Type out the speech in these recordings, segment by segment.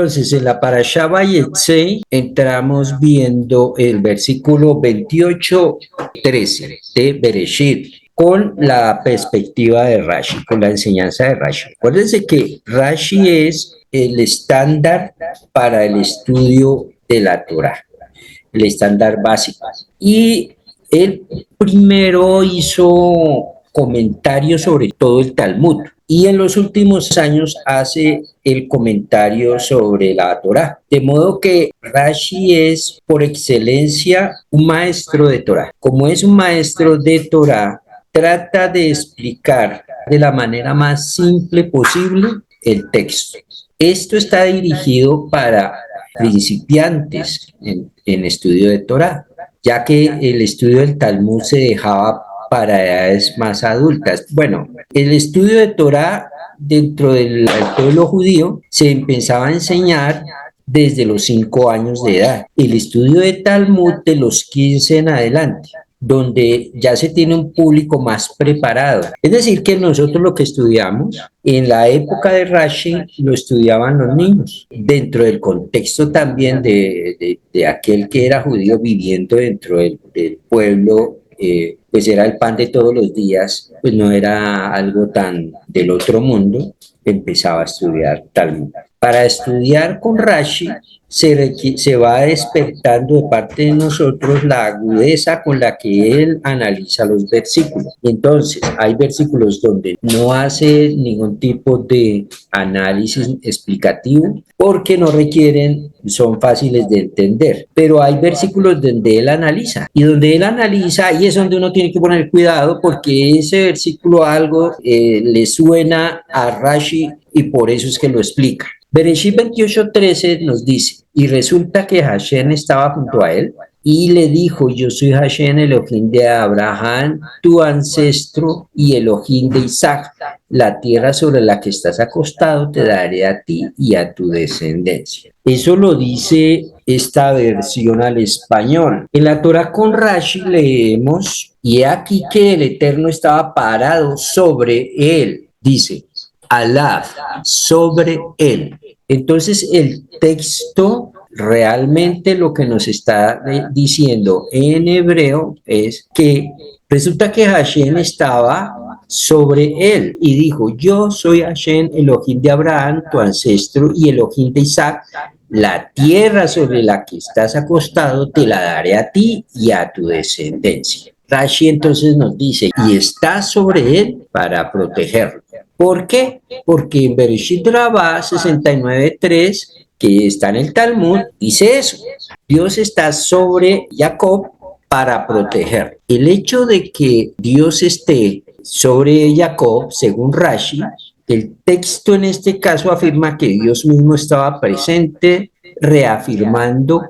Entonces, en la Parashá Vayetze entramos viendo el versículo 28-13 de Bereshit con la perspectiva de Rashi, con la enseñanza de Rashi. Acuérdense que Rashi es el estándar para el estudio de la Torah, el estándar básico. Y él primero hizo comentarios sobre todo el Talmud y en los últimos años hace el comentario sobre la Torah. De modo que Rashi es por excelencia un maestro de Torah. Como es un maestro de Torah, trata de explicar de la manera más simple posible el texto. Esto está dirigido para principiantes en estudio de Torah, ya que el estudio del Talmud se dejaba para edades más adultas. Bueno, el estudio de Torah dentro del pueblo judío se empezaba a enseñar desde los 5 años de edad. El estudio de Talmud de los 15 en adelante, donde ya se tiene un público más preparado. Es decir, que nosotros lo que estudiamos en la época de Rashi lo estudiaban los niños, dentro del contexto también de aquel que era judío viviendo dentro del pueblo, pues era el pan de todos los días, pues no era algo tan del otro mundo, empezaba a estudiar Talmud. Para estudiar con Rashi se va despertando de parte de nosotros la agudeza con la que él analiza los versículos. Entonces, hay versículos donde no hace ningún tipo de análisis explicativo porque no requieren, son fáciles de entender, pero hay versículos donde él analiza y ahí es donde uno tiene que poner cuidado porque ese versículo algo le suena a Rashi y por eso es que lo explica. Bereshit 28:13 nos dice, y resulta que Hashem estaba junto a él y le dijo, yo soy Hashem, Elohim de Abraham, tu ancestro, y Elohim de Isaac. La tierra sobre la que estás acostado te daré a ti y a tu descendencia. Eso lo dice esta versión al español. En la Torah con Rashi leemos, y he aquí que el Eterno estaba parado sobre él, dice, Alá, sobre él. Entonces el texto realmente lo que nos está diciendo en hebreo es que resulta que Hashem estaba sobre él y dijo, yo soy Hashem, Elohim de Abraham, tu ancestro, y Elohim de Isaac. La tierra sobre la que estás acostado te la daré a ti y a tu descendencia. Rashi entonces nos dice, y está sobre él para protegerlo. ¿Por qué? Porque en Bereshit Rabá 69:3, que está en el Talmud, dice eso. Dios está sobre Jacob para proteger. El hecho de que Dios esté sobre Jacob, según Rashi, el texto en este caso afirma que Dios mismo estaba presente, reafirmando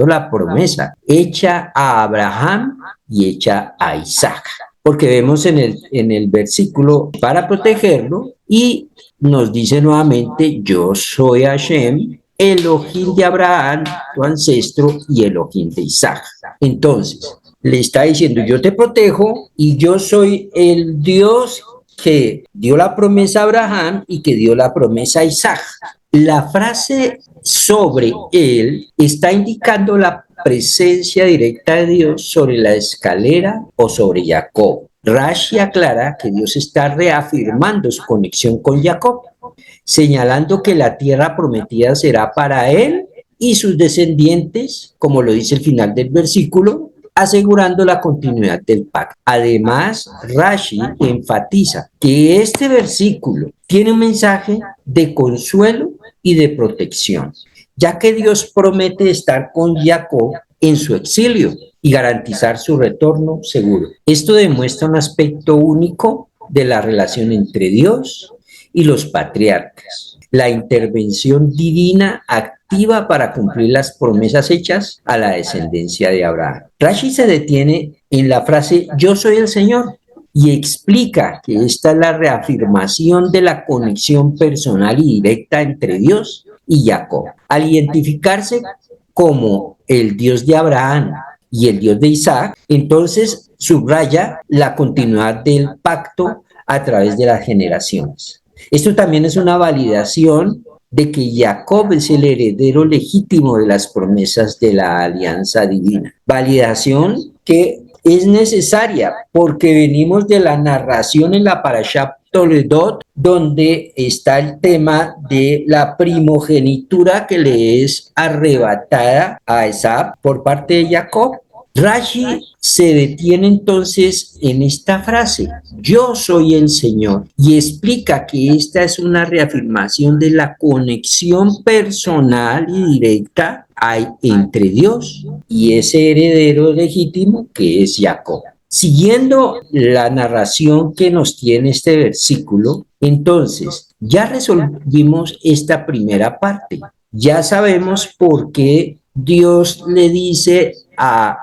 la promesa hecha a Abraham y hecha a Isaac. Porque vemos en el versículo para protegerlo y nos dice nuevamente, yo soy Hashem, Elohim de Abraham, tu ancestro, y Elohim de Isaac. Entonces, le está diciendo, yo te protejo y yo soy el Dios que dio la promesa a Abraham y que dio la promesa a Isaac. La frase sobre él está indicando la presencia directa de Dios sobre la escalera o sobre Jacob. Rashi aclara que Dios está reafirmando su conexión con Jacob, señalando que la tierra prometida será para él y sus descendientes, como lo dice el final del versículo, asegurando la continuidad del pacto. Además, Rashi enfatiza que este versículo tiene un mensaje de consuelo y de protección, ya que Dios promete estar con Jacob en su exilio y garantizar su retorno seguro. Esto demuestra un aspecto único de la relación entre Dios y los patriarcas, la intervención divina activa para cumplir las promesas hechas a la descendencia de Abraham. Rashi se detiene en la frase yo soy el Señor y explica que esta es la reafirmación de la conexión personal y directa entre Dios y Jacob. Al identificarse como el Dios de Abraham y el Dios de Isaac, entonces subraya la continuidad del pacto a través de las generaciones. Esto también es una validación de que Jacob es el heredero legítimo de las promesas de la alianza divina. Validación que es necesaria porque venimos de la narración en la Parashá Toledot, donde está el tema de la primogenitura que le es arrebatada a Esab por parte de Jacob. Rashi se detiene entonces en esta frase, yo soy el Señor, y explica que esta es una reafirmación de la conexión personal y directa hay entre Dios y ese heredero legítimo que es Jacob. Siguiendo la narración que nos tiene este versículo, entonces ya resolvimos esta primera parte. Ya sabemos por qué Dios le dice a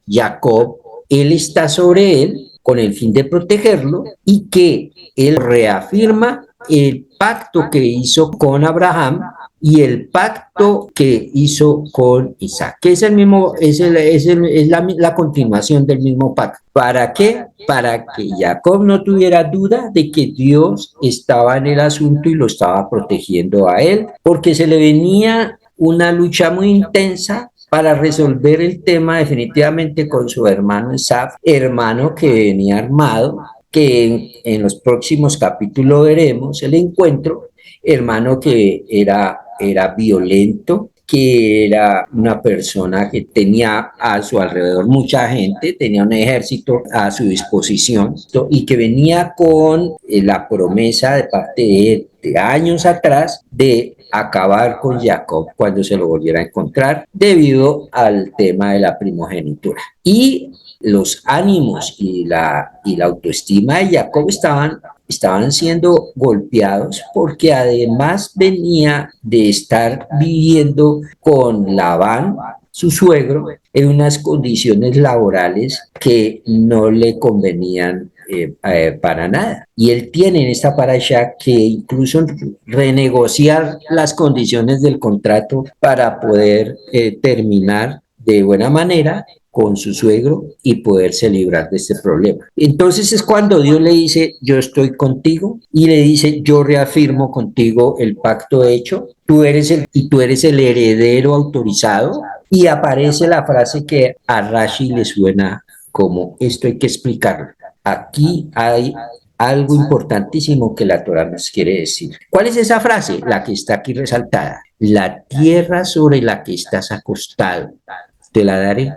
Jacob, él está sobre él con el fin de protegerlo y que él reafirma el pacto que hizo con Abraham y el pacto que hizo con Isaac, que es el mismo, es la continuación del mismo pacto. ¿Para qué? Para que Jacob no tuviera duda de que Dios estaba en el asunto y lo estaba protegiendo a él, porque se le venía una lucha muy intensa para resolver el tema definitivamente con su hermano Esaf, hermano que venía armado, que en los próximos capítulos veremos el encuentro, hermano que era violento, que era una persona que tenía a su alrededor mucha gente, tenía un ejército a su disposición y que venía con la promesa de parte de él de años atrás de acabar con Jacob cuando se lo volviera a encontrar debido al tema de la primogenitura. Y los ánimos y la autoestima de Jacob estaban siendo golpeados porque además venía de estar viviendo con Labán, su suegro, en unas condiciones laborales que no le convenían para nada. Y él tiene en esta parasha que incluso renegociar las condiciones del contrato para poder terminar de buena manera con su suegro y poderse librar de este problema. Entonces es cuando Dios le dice, yo estoy contigo, y le dice, yo reafirmo contigo el pacto hecho, tú eres el heredero autorizado, y aparece la frase que a Rashi le suena como, esto hay que explicarlo. Aquí hay algo importantísimo que la Torah nos quiere decir. ¿Cuál es esa frase? La que está aquí resaltada. La tierra sobre la que estás acostado, te la daré.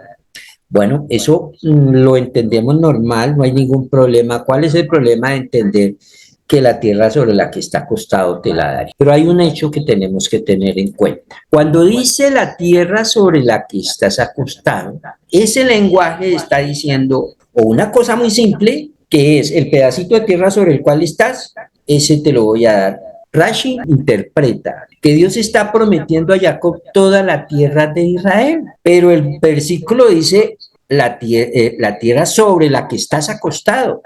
Bueno, eso lo entendemos normal, no hay ningún problema. ¿Cuál es el problema de entender que la tierra sobre la que está acostado te la daré? Pero hay un hecho que tenemos que tener en cuenta. Cuando dice la tierra sobre la que estás acostado, ese lenguaje está diciendo o una cosa muy simple, que es el pedacito de tierra sobre el cual estás, ese te lo voy a dar. Rashi interpreta que Dios está prometiendo a Jacob toda la tierra de Israel, pero el versículo dice la tierra sobre la que estás acostado.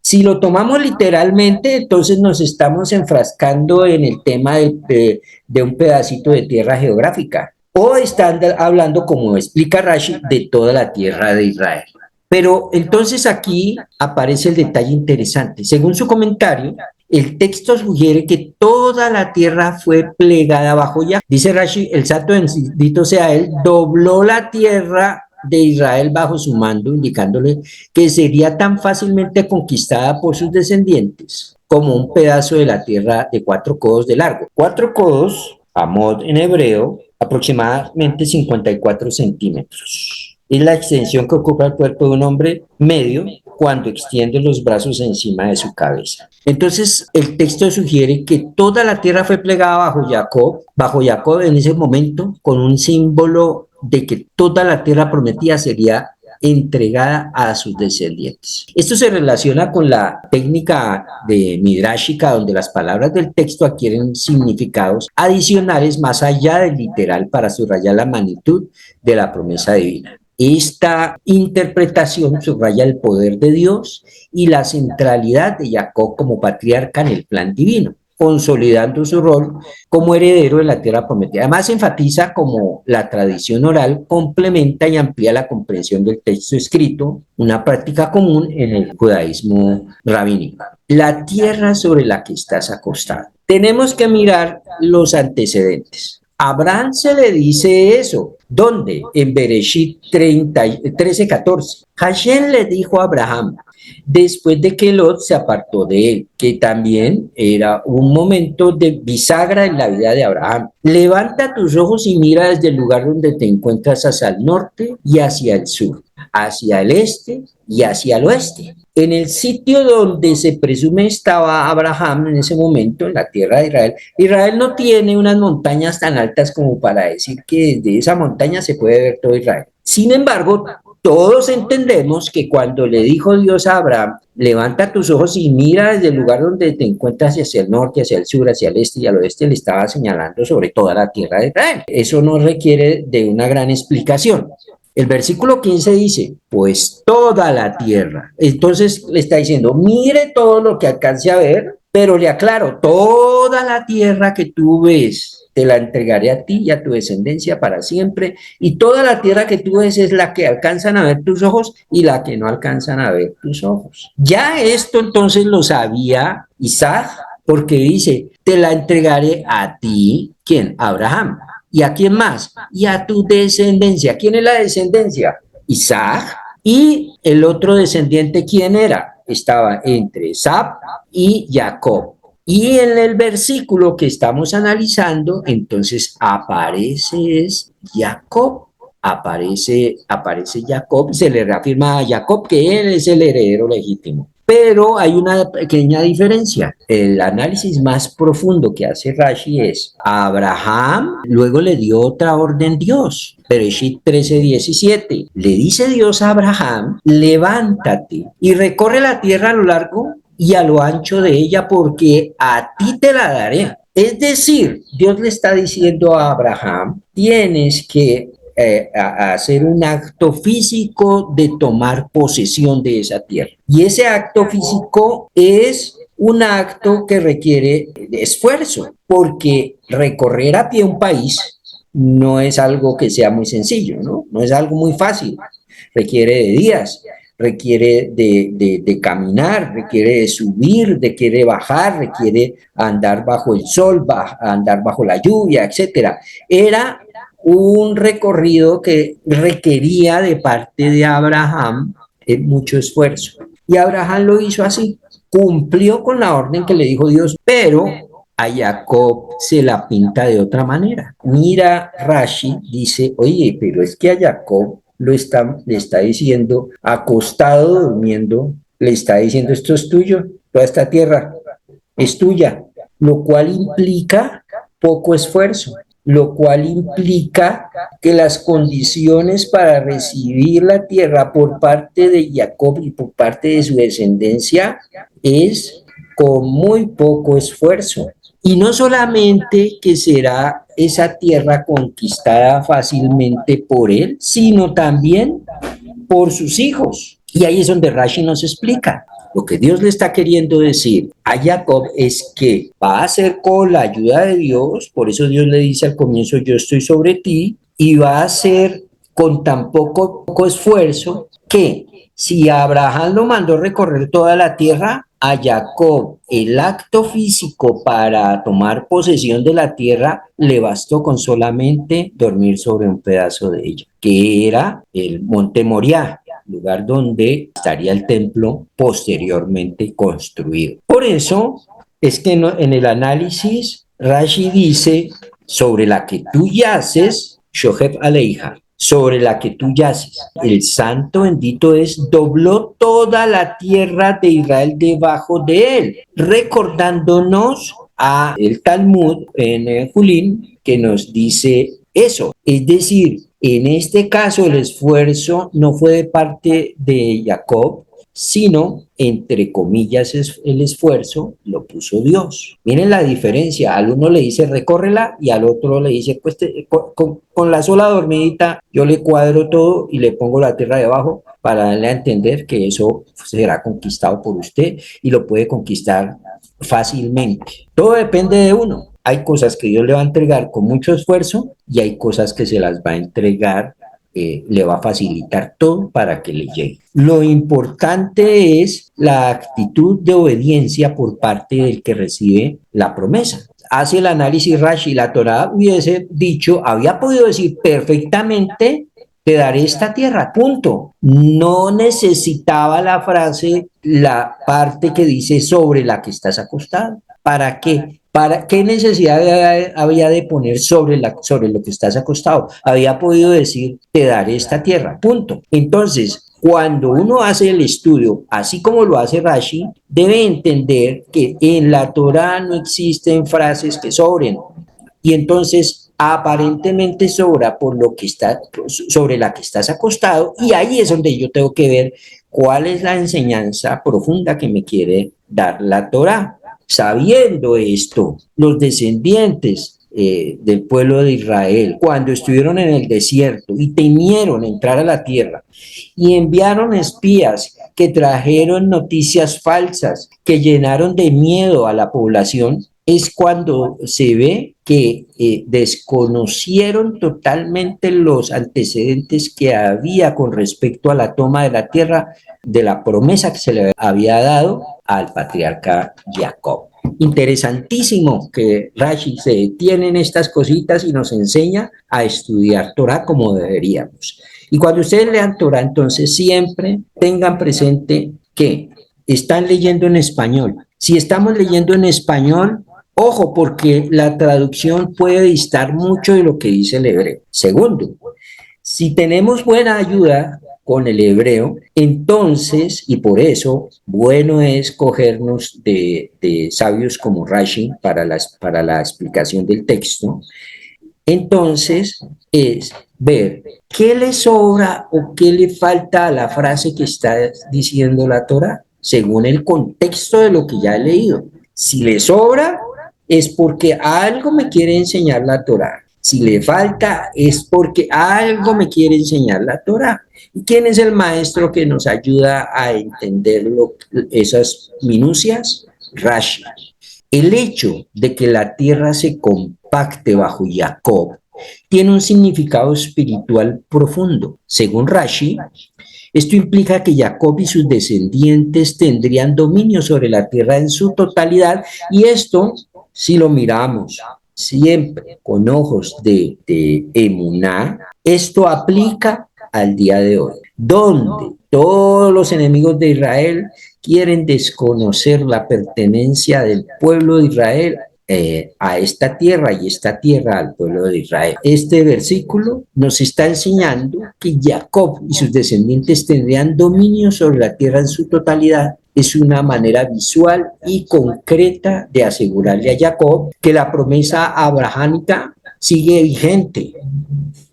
Si lo tomamos literalmente, entonces nos estamos enfrascando en el tema de un pedacito de tierra geográfica, o están hablando, como explica Rashi, de toda la tierra de Israel. Pero entonces aquí aparece el detalle interesante. Según su comentario, el texto sugiere que toda la tierra fue plegada bajo Yahweh. Dice Rashi, el santo bendito sea él, dobló la tierra de Israel bajo su mando, indicándole que sería tan fácilmente conquistada por sus descendientes como un pedazo de la tierra de 4 codos de largo. 4 codos, amod en hebreo, aproximadamente 54 centímetros. Es la extensión que ocupa el cuerpo de un hombre medio cuando extiende los brazos encima de su cabeza. Entonces, el texto sugiere que toda la tierra fue plegada bajo Jacob en ese momento, con un símbolo de que toda la tierra prometida sería entregada a sus descendientes. Esto se relaciona con la técnica de Midrashica, donde las palabras del texto adquieren significados adicionales más allá del literal para subrayar la magnitud de la promesa divina. Esta interpretación subraya el poder de Dios y la centralidad de Jacob como patriarca en el plan divino, consolidando su rol como heredero de la tierra prometida. Además, enfatiza cómo la tradición oral complementa y amplía la comprensión del texto escrito, una práctica común en el judaísmo rabínico. La tierra sobre la que estás acostado. Tenemos que mirar los antecedentes. A Abraham se le dice eso. ¿Dónde? En Bereshit 13:14. Hashem le dijo a Abraham, después de que Lot se apartó de él, que también era un momento de bisagra en la vida de Abraham. Levanta tus ojos y mira desde el lugar donde te encuentras hacia el norte y hacia el sur, hacia el este y hacia el oeste. En el sitio donde se presume estaba Abraham en ese momento, en la tierra de Israel, Israel no tiene unas montañas tan altas como para decir que desde esa montaña se puede ver todo Israel. Sin embargo, todos entendemos que cuando le dijo Dios a Abraham, levanta tus ojos y mira desde el lugar donde te encuentras hacia el norte, hacia el sur, hacia el este y al oeste, le estaba señalando sobre toda la tierra de Israel. Eso no requiere de una gran explicación. El versículo 15 dice, pues toda la tierra. Entonces le está diciendo, mire todo lo que alcance a ver, pero le aclaro, toda la tierra que tú ves, te la entregaré a ti y a tu descendencia para siempre, y toda la tierra que tú ves es la que alcanzan a ver tus ojos y la que no alcanzan a ver tus ojos. Ya esto entonces lo sabía Isaac, porque dice, te la entregaré a ti, ¿quién? Abraham. ¿Y a quién más? Y a tu descendencia. ¿Quién es la descendencia? Isaac. ¿Y el otro descendiente quién era? Estaba entre Esab y Jacob. Y en el versículo que estamos analizando, entonces aparece Jacob. Aparece Jacob y se le reafirma a Jacob que él es el heredero legítimo. Pero hay una pequeña diferencia. El análisis más profundo que hace Rashi es a Abraham, luego le dio otra orden Dios. Bereshit 13:17. Le dice Dios a Abraham, levántate y recorre la tierra a lo largo y a lo ancho de ella porque a ti te la daré. Es decir, Dios le está diciendo a Abraham, tienes que a hacer un acto físico de tomar posesión de esa tierra. Y ese acto físico es un acto que requiere esfuerzo, porque recorrer a pie un país no es algo que sea muy sencillo, ¿no? No es algo muy fácil, requiere de días, requiere de caminar, requiere de subir, requiere bajar, requiere andar bajo el sol, andar bajo la lluvia, etcétera. Era un recorrido que requería de parte de Abraham mucho esfuerzo. Y Abraham lo hizo así, cumplió con la orden que le dijo Dios, pero a Jacob se la pinta de otra manera. Mira, Rashi dice, oye, pero es que a Jacob le está diciendo, acostado, durmiendo, le está diciendo, esto es tuyo, toda esta tierra es tuya, lo cual implica poco esfuerzo, lo cual implica que las condiciones para recibir la tierra por parte de Jacob y por parte de su descendencia es con muy poco esfuerzo. Y no solamente que será esa tierra conquistada fácilmente por él, sino también por sus hijos. Y ahí es donde Rashi nos explica. Lo que Dios le está queriendo decir a Jacob es que va a hacer con la ayuda de Dios, por eso Dios le dice al comienzo, yo estoy sobre ti, y va a hacer con tan poco esfuerzo que si Abraham lo mandó recorrer toda la tierra, a Jacob el acto físico para tomar posesión de la tierra le bastó con solamente dormir sobre un pedazo de ella, que era el monte Moriah, lugar donde estaría el templo posteriormente construido. Por eso es que en el análisis Rashi dice, sobre la que tú yaces, Shoheb Aleija, sobre la que tú yaces. El santo bendito es, dobló toda la tierra de Israel debajo de él, recordándonos a el Talmud en Julín que nos dice eso. Es decir, en este caso el esfuerzo no fue de parte de Jacob, sino, entre comillas, el esfuerzo lo puso Dios. Miren la diferencia, al uno le dice recórrela y al otro le dice, pues con la sola dormidita yo le cuadro todo y le pongo la tierra debajo para darle a entender que eso será conquistado por usted y lo puede conquistar fácilmente. Todo depende de uno. Hay cosas que Dios le va a entregar con mucho esfuerzo y hay cosas que se las va a entregar le va a facilitar todo para que le llegue. Lo importante es la actitud de obediencia por parte del que recibe la promesa. Hace el análisis Rashi, la Torá hubiese dicho, había podido decir perfectamente, te daré esta tierra, punto. No necesitaba la frase, la parte que dice sobre la que estás acostado. ¿Para qué? ¿Para qué necesidad había de poner sobre lo que estás acostado? Había podido decir, te daré esta tierra, punto. Entonces, cuando uno hace el estudio, así como lo hace Rashi, debe entender que en la Torá no existen frases que sobren. Y entonces, aparentemente sobra por lo que está, sobre la que estás acostado, y ahí es donde yo tengo que ver cuál es la enseñanza profunda que me quiere dar la Torá. Sabiendo esto, los descendientes del pueblo de Israel, cuando estuvieron en el desierto y temieron entrar a la tierra y enviaron espías que trajeron noticias falsas, que llenaron de miedo a la población, es cuando se ve que desconocieron totalmente los antecedentes que había con respecto a la toma de la tierra, de la promesa que se le había dado al patriarca Jacob. Interesantísimo que Rashi se detiene en estas cositas y nos enseña a estudiar Torah como deberíamos. Y cuando ustedes lean Torah, entonces siempre tengan presente que están leyendo en español. Si estamos leyendo en español, ojo, porque la traducción puede distar mucho de lo que dice el hebreo. Segundo, si tenemos buena ayuda con el hebreo, entonces, y por eso, bueno es cogernos de sabios como Rashi para la explicación del texto. Entonces, es ver qué le sobra o qué le falta a la frase que está diciendo la Torá, según el contexto de lo que ya he leído. Si le sobra, es porque algo me quiere enseñar la Torá. Si le falta, es porque algo me quiere enseñar la Torá. ¿Y quién es el maestro que nos ayuda a entender esas minucias? Rashi. El hecho de que la tierra se compacte bajo Jacob tiene un significado espiritual profundo. Según Rashi, esto implica que Jacob y sus descendientes tendrían dominio sobre la tierra en su totalidad, y esto, si lo miramos siempre con ojos de emuná, esto aplica al día de hoy, donde todos los enemigos de Israel quieren desconocer la pertenencia del pueblo de Israel a esta tierra y esta tierra al pueblo de Israel. Este versículo nos está enseñando que Jacob y sus descendientes tendrían dominio sobre la tierra en su totalidad. Es una manera visual y concreta de asegurarle a Jacob que la promesa abrahámica sigue vigente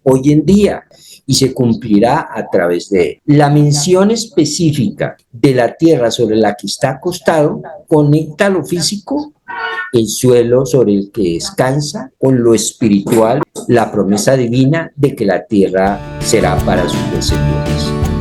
hoy en día y se cumplirá a través de él. La mención específica de la tierra sobre la que está acostado conecta lo físico, el suelo sobre el que descansa, con lo espiritual, la promesa divina de que la tierra será para sus descendientes.